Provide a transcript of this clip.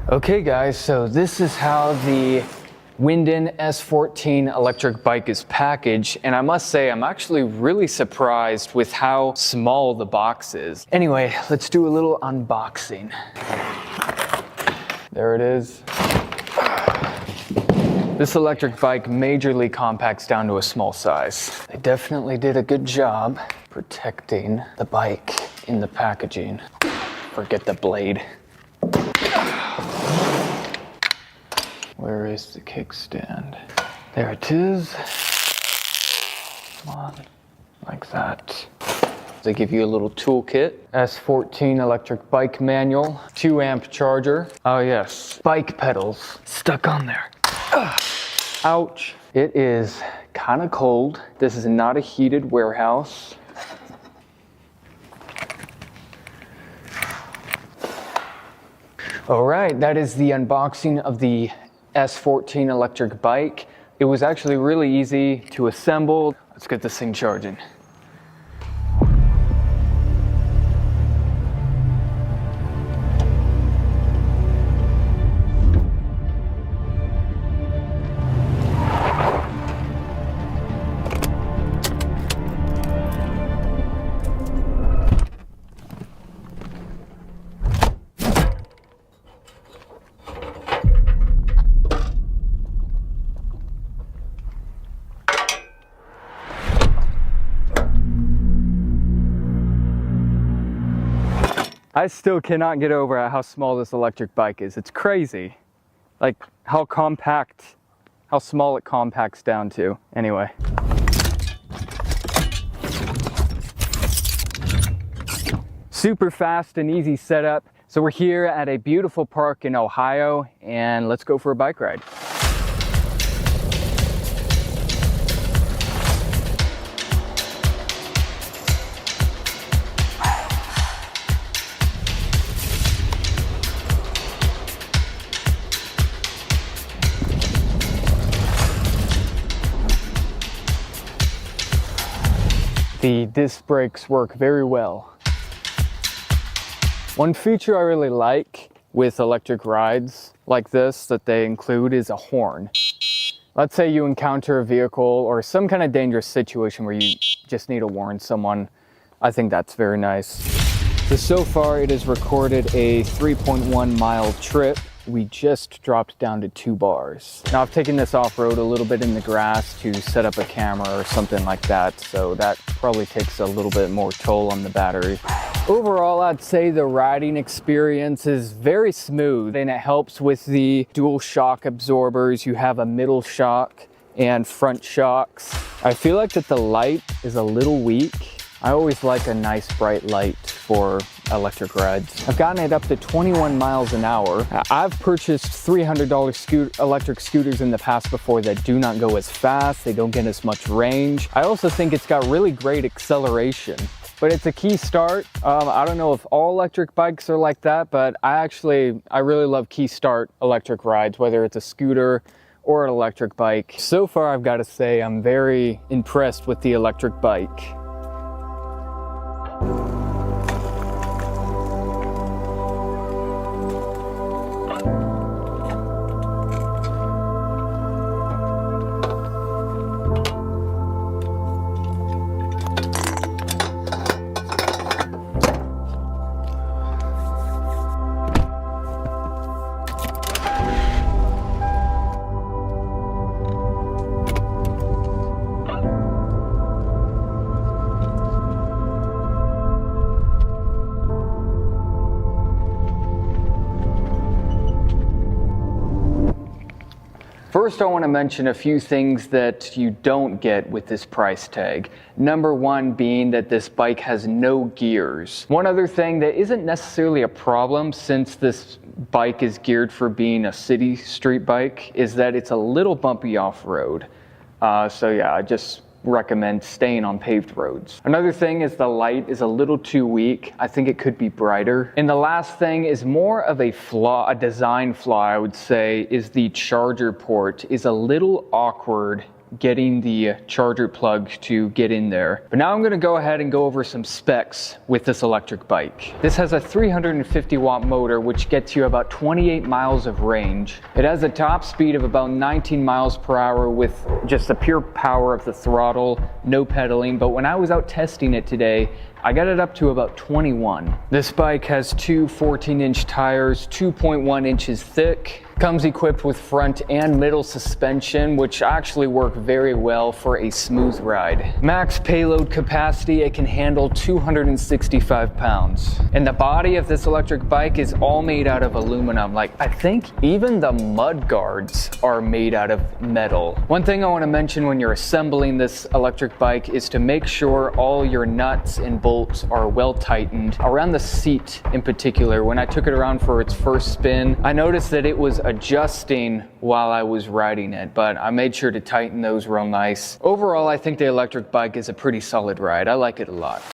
Okay guys, so this is how the Windone S14 electric bike is packaged, and I must say I'm actually really surprised with how small the box is. Anyway, let's do a little unboxing. There it is. This electric bike majorly compacts down to a small size. They definitely did a good job protecting the bike in the packaging. Forget the blade. Where is the kickstand? There it is. Come on, like that. They give you a little toolkit. S14 electric bike manual, 2 amp charger. Oh yes, bike pedals stuck on there. Ouch. It is kind of cold. This is not a heated warehouse. All right, that is the unboxing of the S14 electric bike. It was actually really easy to assemble. Let's get this thing charging. I still cannot get over how small this electric bike is. It's crazy. Like how small it compacts down to. Anyway. Super fast and easy setup. So we're here at a beautiful park in Ohio, and let's go for a bike ride. The disc brakes work very well. One feature I really like with electric rides like this that they include is a horn. Let's say you encounter a vehicle or some kind of dangerous situation where you just need to warn someone. I think that's very nice. So far it has recorded a 3.1 mile trip. We just dropped down to 2 bars. Now I've taken this off-road a little bit in the grass to set up a camera or something like that, so that probably takes a little bit more toll on the battery. Overall, I'd say the riding experience is very smooth, and it helps with the dual shock absorbers. You have a middle shock and front shocks. I feel like that the light is a little weak. I always like a nice bright light for electric rides. I've gotten it up to 21 miles an hour. I've purchased $300 electric scooters in the past before that do not go as fast. They don't get as much range. I also think it's got really great acceleration, but it's a key start. I don't know if all electric bikes are like that, but I really love key start electric rides, whether it's a scooter or an electric bike. So far, I've got to say I'm very impressed with the electric bike. First, I want to mention a few things that you don't get with this price tag. Number one being that this bike has no gears. One other thing that isn't necessarily a problem since this bike is geared for being a city street bike is that it's a little bumpy off-road. So yeah, I just recommend staying on paved roads. Another thing is the light is a little too weak. I think it could be brighter. And the last thing is more of a flaw, a design flaw, I would say, is the charger port is a little awkward getting the charger plug to get in there. But now I'm gonna go ahead and go over some specs with this electric bike. This has a 350 watt motor, which gets you about 28 miles of range. It has a top speed of about 19 miles per hour with just the pure power of the throttle, no pedaling. But when I was out testing it today, I got it up to about 21. This bike has two 14-inch tires, 2.1 inches thick. Comes equipped with front and middle suspension, which actually work very well for a smooth ride. Max payload capacity, it can handle 265 pounds. And the body of this electric bike is all made out of aluminum. Like, I think even the mud guards are made out of metal. One thing I want to mention when you're assembling this electric bike is to make sure all your nuts and bolts are well tightened. Around the seat in particular, when I took it around for its first spin, I noticed that it was adjusting while I was riding it, but I made sure to tighten those real nice. Overall, I think the electric bike is a pretty solid ride. I like it a lot.